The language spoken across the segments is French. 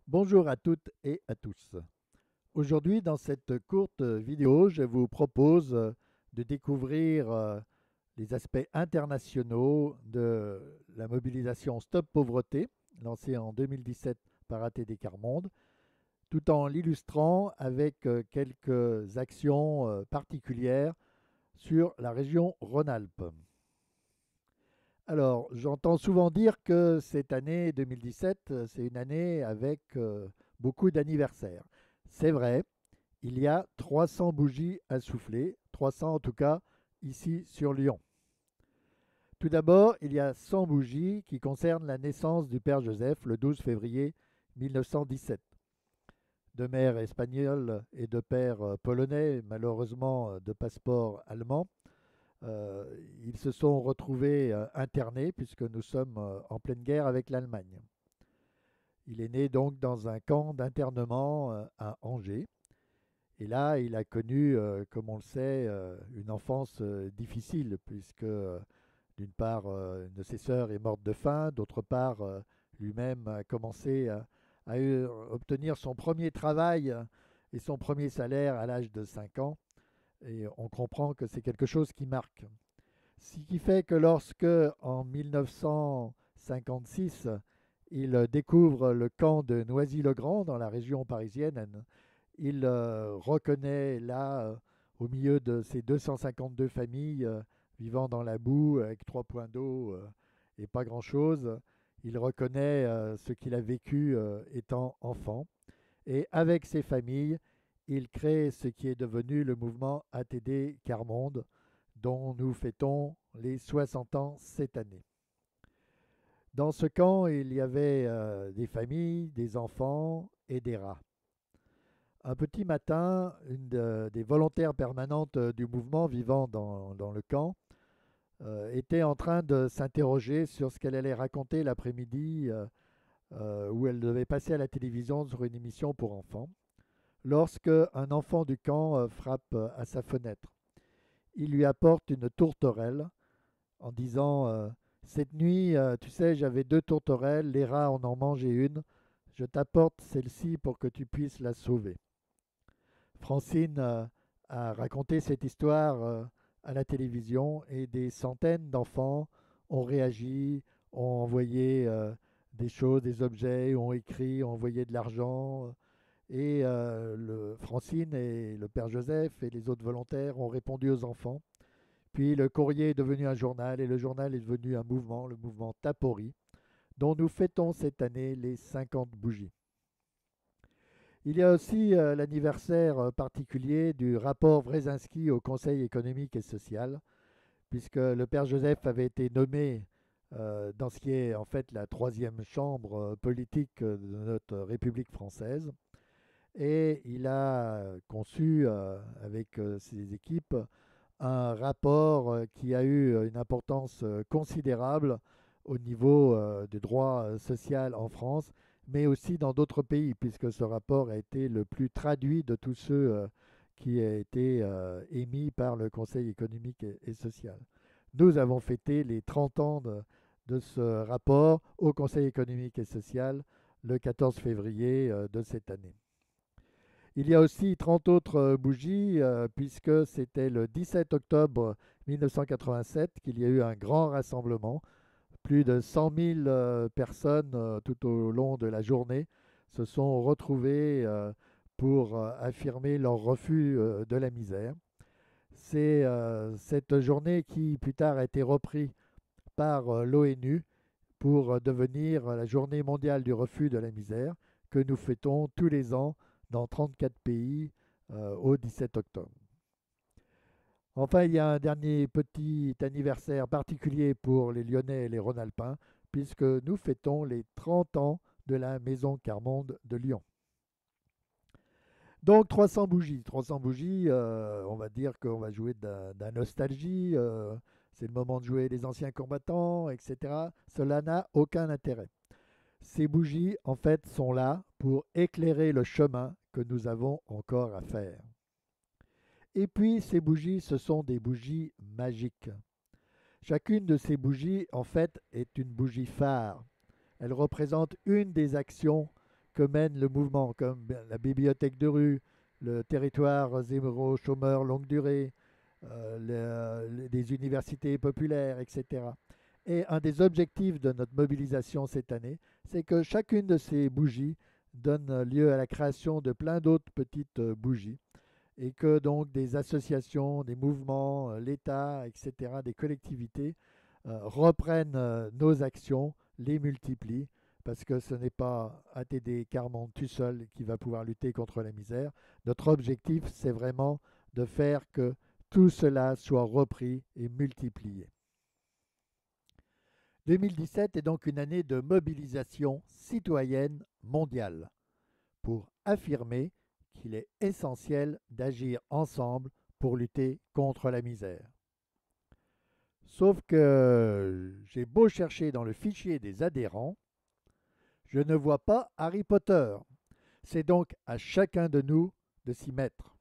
Bonjour à toutes et à tous. Aujourd'hui, dans cette courte vidéo, je vous propose de découvrir les aspects internationaux de la mobilisation Stop Pauvreté, lancée en 2017 par ATD Quart Monde, tout en l'illustrant avec quelques actions particulières sur la région Rhône-Alpes. Alors, j'entends souvent dire que cette année 2017, c'est une année avec beaucoup d'anniversaires. C'est vrai, il y a 300 bougies à souffler, 300 en tout cas ici sur Lyon. Tout d'abord, il y a 100 bougies qui concernent la naissance du Père Joseph le 12 février 1917. De mère espagnole et de père polonais, malheureusement de passeport allemand, euh, ils se sont retrouvés internés puisque nous sommes en pleine guerre avec l'Allemagne. Il est né donc dans un camp d'internement à Angers. Et là, il a connu, comme on le sait, une enfance difficile, puisque d'une part, une de ses sœurs est morte de faim, d'autre part, lui-même a commencé à obtenir son premier travail et son premier salaire à l'âge de 5 ans. Et on comprend que c'est quelque chose qui marque. Ce qui fait que lorsque, en 1956, il découvre le camp de Noisy-le-Grand dans la région parisienne, il reconnaît là, au milieu de ces 252 familles vivant dans la boue avec 3 points d'eau et pas grand-chose, il reconnaît ce qu'il a vécu étant enfant. Et avec ces familles, il crée ce qui est devenu le mouvement ATD Quart Monde, dont nous fêtons les 60 ans cette année. Dans ce camp, il y avait des familles, des enfants et des rats. Un petit matin, des volontaires permanentes du mouvement vivant dans le camp était en train de s'interroger sur ce qu'elle allait raconter l'après-midi où elle devait passer à la télévision sur une émission pour enfants, lorsque un enfant du camp frappe à sa fenêtre. Il lui apporte une tourterelle en disant cette nuit, tu sais, j'avais 2 tourterelles, les rats en ont mangé une, je t'apporte celle-ci pour que tu puisses la sauver. Francine a raconté cette histoire à la télévision et des centaines d'enfants ont réagi, ont envoyé des choses, des objets, ont écrit, ont envoyé de l'argent. Et Francine et le Père Joseph et les autres volontaires ont répondu aux enfants. Puis le courrier est devenu un journal et le journal est devenu un mouvement, le mouvement Tapori, dont nous fêtons cette année les 50 bougies. Il y a aussi l'anniversaire particulier du rapport Brzezinski au Conseil économique et social, puisque le Père Joseph avait été nommé dans ce qui est en fait la troisième chambre politique de notre République française. Et il a conçu avec ses équipes un rapport qui a eu une importance considérable au niveau du droit social en France, mais aussi dans d'autres pays, puisque ce rapport a été le plus traduit de tous ceux qui a été émis par le Conseil économique et social. Nous avons fêté les 30 ans de ce rapport au Conseil économique et social le 14 février de cette année. Il y a aussi 30 autres bougies, puisque c'était le 17 octobre 1987 qu'il y a eu un grand rassemblement. Plus de 100 000 personnes tout au long de la journée se sont retrouvées pour affirmer leur refus de la misère. C'est cette journée qui plus tard a été reprise par l'ONU pour devenir la journée mondiale du refus de la misère que nous fêtons tous les ans dans 34 pays au 17 octobre. Enfin, il y a un dernier petit anniversaire particulier pour les Lyonnais et les Rhône-Alpins, puisque nous fêtons les 30 ans de la Maison Carmonde de Lyon. Donc 300 bougies. 300 bougies, on va dire qu'on va jouer de la nostalgie, c'est le moment de jouer les anciens combattants, etc. Cela n'a aucun intérêt. Ces bougies, en fait, sont là pour éclairer le chemin que nous avons encore à faire. Et puis, ces bougies, ce sont des bougies magiques. Chacune de ces bougies, en fait, est une bougie phare. Elle représente une des actions que mène le mouvement, comme la bibliothèque de rue, le territoire zéro chômeur longue durée, des universités populaires, etc. Et un des objectifs de notre mobilisation cette année, c'est que chacune de ces bougies donne lieu à la création de plein d'autres petites bougies et que donc des associations, des mouvements, l'État, etc., des collectivités reprennent nos actions, les multiplient, parce que ce n'est pas ATD Carmonde tout seul qui va pouvoir lutter contre la misère. Notre objectif, c'est vraiment de faire que tout cela soit repris et multiplié. 2017 est donc une année de mobilisation citoyenne mondiale pour affirmer qu'il est essentiel d'agir ensemble pour lutter contre la misère. Sauf que j'ai beau chercher dans le fichier des adhérents, je ne vois pas Harry Potter. C'est donc à chacun de nous de s'y mettre.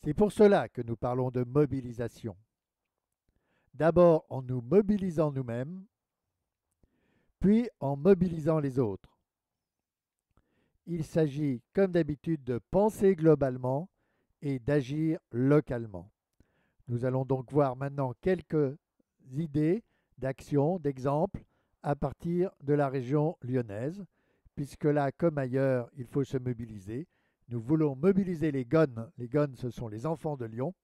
C'est pour cela que nous parlons de mobilisation. D'abord en nous mobilisant nous-mêmes, puis en mobilisant les autres. Il s'agit, comme d'habitude, de penser globalement et d'agir localement. Nous allons donc voir maintenant quelques idées d'actions, d'exemples à partir de la région lyonnaise, puisque là, comme ailleurs, il faut se mobiliser. Nous voulons mobiliser les gones. Les gones, ce sont les enfants de Lyon.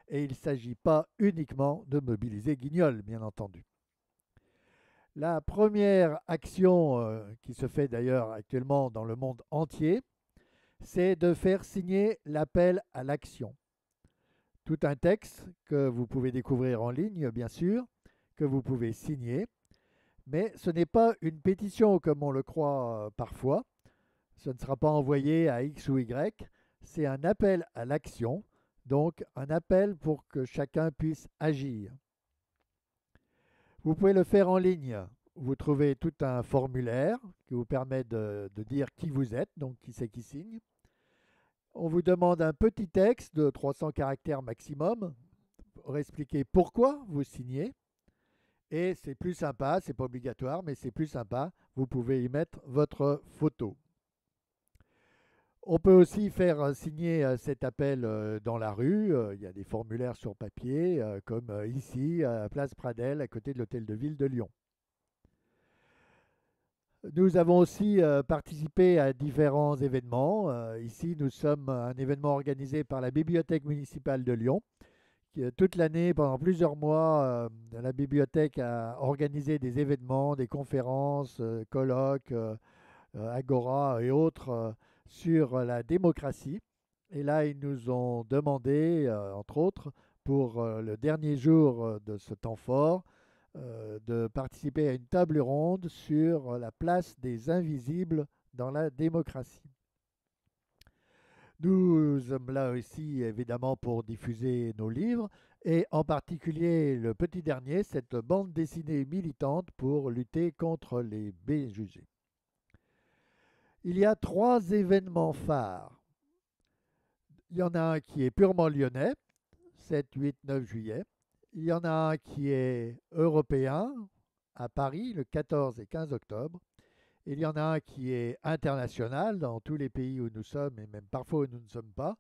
Et il ne s'agit pas uniquement de mobiliser Guignol, bien entendu. La première action qui se fait d'ailleurs actuellement dans le monde entier, c'est de faire signer l'appel à l'action. Tout un texte que vous pouvez découvrir en ligne, bien sûr, que vous pouvez signer, mais ce n'est pas une pétition comme on le croit parfois. Ce ne sera pas envoyé à X ou Y, c'est un appel à l'action, donc un appel pour que chacun puisse agir. Vous pouvez le faire en ligne. Vous trouvez tout un formulaire qui vous permet de dire qui vous êtes, donc qui c'est qui signe. On vous demande un petit texte de 300 caractères maximum pour expliquer pourquoi vous signez. Et c'est plus sympa, c'est pas obligatoire, mais c'est plus sympa. Vous pouvez y mettre votre photo. On peut aussi faire signer cet appel dans la rue. Il y a des formulaires sur papier, comme ici, à Place Pradel, à côté de l'Hôtel de Ville de Lyon. Nous avons aussi participé à différents événements. Ici, nous sommes un événement organisé par la Bibliothèque municipale de Lyon. Toute l'année, pendant plusieurs mois, la bibliothèque a organisé des événements, des conférences, colloques, agora et autres sur la démocratie. Et là, ils nous ont demandé, entre autres, pour le dernier jour de ce temps fort, de participer à une table ronde sur la place des invisibles dans la démocratie. Nous sommes là aussi évidemment pour diffuser nos livres et en particulier le petit dernier, cette bande dessinée militante pour lutter contre les préjugés. Il y a 3 événements phares. Il y en a un qui est purement lyonnais, 7, 8, 9 juillet. Il y en a un qui est européen, à Paris, le 14 et 15 octobre. Il y en a un qui est international dans tous les pays où nous sommes et même parfois où nous ne sommes pas,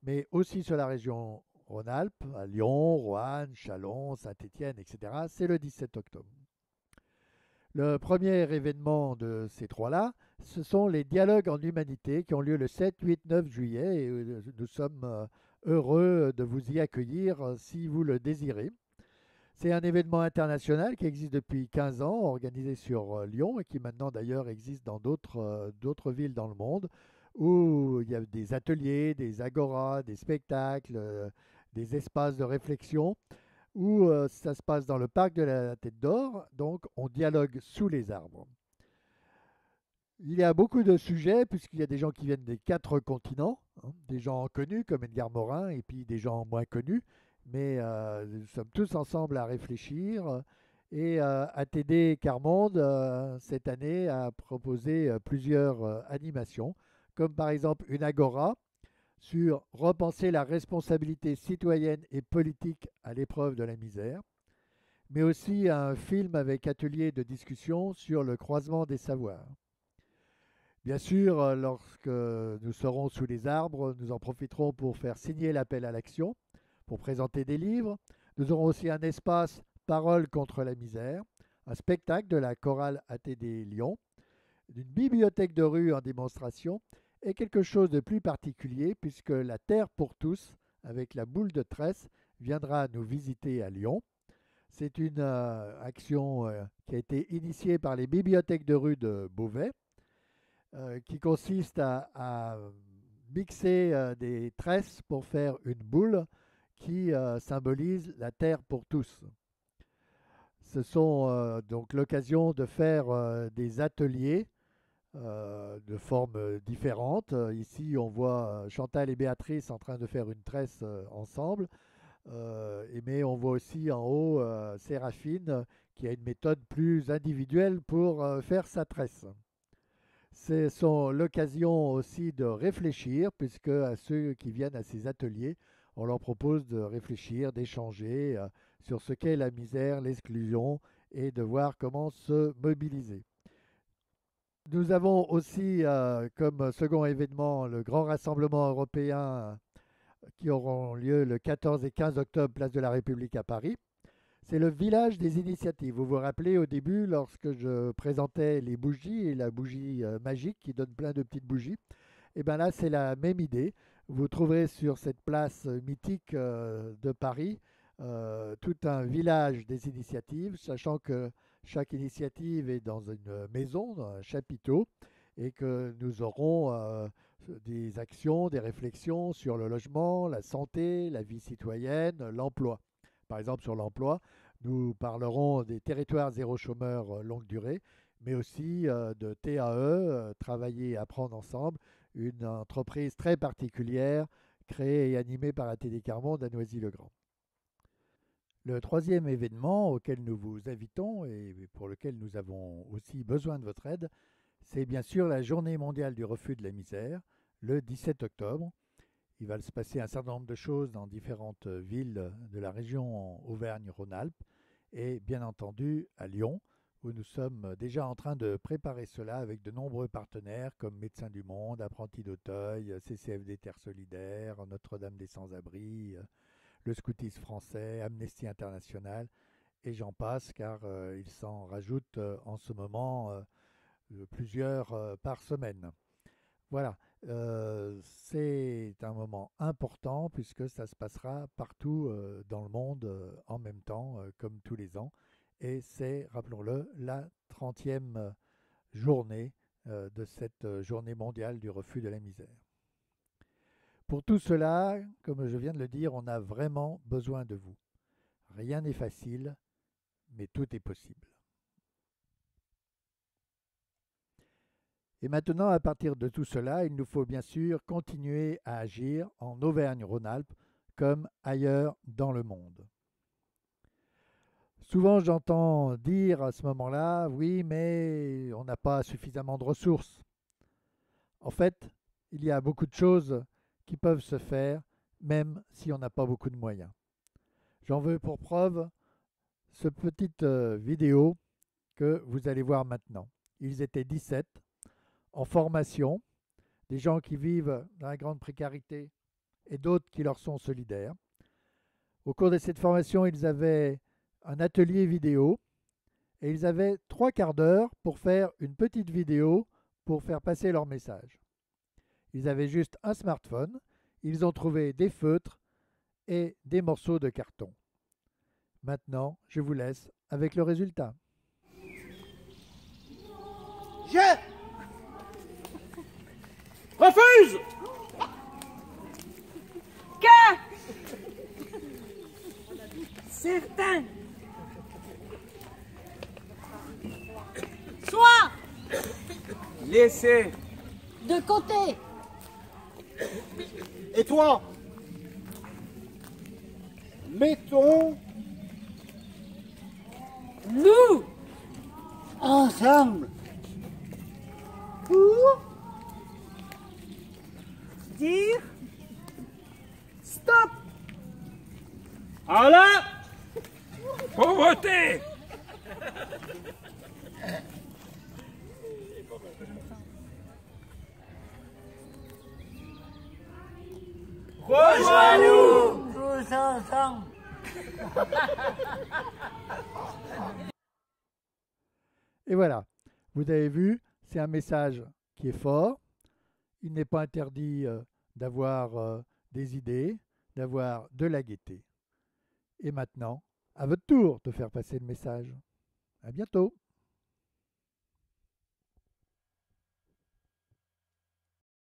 mais aussi sur la région Rhône-Alpes, à Lyon, Roanne, Châlons, Saint-Étienne, etc. C'est le 17 octobre. Le premier événement de ces 3-là, ce sont les dialogues en humanité qui ont lieu le 7, 8, 9 juillet et nous sommes heureux de vous y accueillir si vous le désirez. C'est un événement international qui existe depuis 15 ans, organisé sur Lyon et qui maintenant d'ailleurs existe dans d'autres villes dans le monde, où il y a des ateliers, des agoras, des spectacles, des espaces de réflexion, où ça se passe dans le parc de la Tête d'Or, donc on dialogue sous les arbres. Il y a beaucoup de sujets, puisqu'il y a des gens qui viennent des 4 continents, hein, des gens connus comme Edgar Morin, et puis des gens moins connus, mais nous sommes tous ensemble à réfléchir. Et ATD Carmonde, cette année, a proposé plusieurs animations, comme par exemple une agora sur repenser la responsabilité citoyenne et politique à l'épreuve de la misère, mais aussi un film avec atelier de discussion sur le croisement des savoirs. Bien sûr, lorsque nous serons sous les arbres, nous en profiterons pour faire signer l'appel à l'action, pour présenter des livres. Nous aurons aussi un espace Parole contre la misère, un spectacle de la chorale ATD Lyon, une bibliothèque de rue en démonstration et quelque chose de plus particulier puisque la Terre pour tous, avec la boule de tresse, viendra nous visiter à Lyon. C'est une action qui a été initiée par les bibliothèques de rue de Beauvais, qui consiste à mixer des tresses pour faire une boule qui symbolise la Terre pour tous. Ce sont donc l'occasion de faire des ateliers de formes différentes. Ici, on voit Chantal et Béatrice en train de faire une tresse ensemble. Mais on voit aussi en haut Séraphine qui a une méthode plus individuelle pour faire sa tresse. C'est l'occasion aussi de réfléchir, puisque à ceux qui viennent à ces ateliers, on leur propose de réfléchir, d'échanger sur ce qu'est la misère, l'exclusion, et de voir comment se mobiliser. Nous avons aussi comme second événement le grand rassemblement européen qui auront lieu le 14 et 15 octobre, place de la République à Paris. C'est le village des initiatives. Vous vous rappelez au début, lorsque je présentais les bougies et la bougie magique qui donne plein de petites bougies, et bien là, c'est la même idée. Vous trouverez sur cette place mythique de Paris tout un village des initiatives, sachant que chaque initiative est dans une maison, dans un chapiteau, et que nous aurons des actions, des réflexions sur le logement, la santé, la vie citoyenne, l'emploi. Par exemple, sur l'emploi, nous parlerons des territoires zéro chômeur longue durée, mais aussi de TAE, Travailler et apprendre ensemble, une entreprise très particulière créée et animée par ATD Carmonde à Noisy-le-Grand. Le troisième événement auquel nous vous invitons et pour lequel nous avons aussi besoin de votre aide, c'est bien sûr la Journée mondiale du refus de la misère, le 17 octobre. Il va se passer un certain nombre de choses dans différentes villes de la région Auvergne-Rhône-Alpes et bien entendu à Lyon, où nous sommes déjà en train de préparer cela avec de nombreux partenaires comme Médecins du Monde, Apprentis d'Auteuil, CCFD Terre Solidaire, Notre-Dame des Sans-Abris, le Scoutisme français, Amnesty International et j'en passe car il s'en rajoute en ce moment plusieurs par semaine. Voilà, c'est un moment important puisque ça se passera partout dans le monde en même temps, comme tous les ans. Et c'est, rappelons-le, la 30e journée de cette journée mondiale du refus de la misère. Pour tout cela, comme je viens de le dire, on a vraiment besoin de vous. Rien n'est facile, mais tout est possible. Et maintenant, à partir de tout cela, il nous faut bien sûr continuer à agir en Auvergne-Rhône-Alpes comme ailleurs dans le monde. Souvent, j'entends dire à ce moment-là, oui, mais on n'a pas suffisamment de ressources. En fait, il y a beaucoup de choses qui peuvent se faire, même si on n'a pas beaucoup de moyens. J'en veux pour preuve cette petite vidéo que vous allez voir maintenant. Ils étaient 17 en formation, des gens qui vivent dans la grande précarité et d'autres qui leur sont solidaires. Au cours de cette formation, ils avaient un atelier vidéo et ils avaient 3/4 d'heure pour faire une petite vidéo pour faire passer leur message. Ils avaient juste un smartphone, ils ont trouvé des feutres et des morceaux de carton. Maintenant, je vous laisse avec le résultat. Je refuse que certains soient laissez de côté. Et toi, mettons Nous ensemble pour dire stop. À la pauvreté. Rejoins-nous tous ensemble. Et voilà, vous avez vu, c'est un message qui est fort. Il n'est pas interdit d'avoir des idées, d'avoir de la gaieté. Et maintenant, à votre tour de faire passer le message. À bientôt.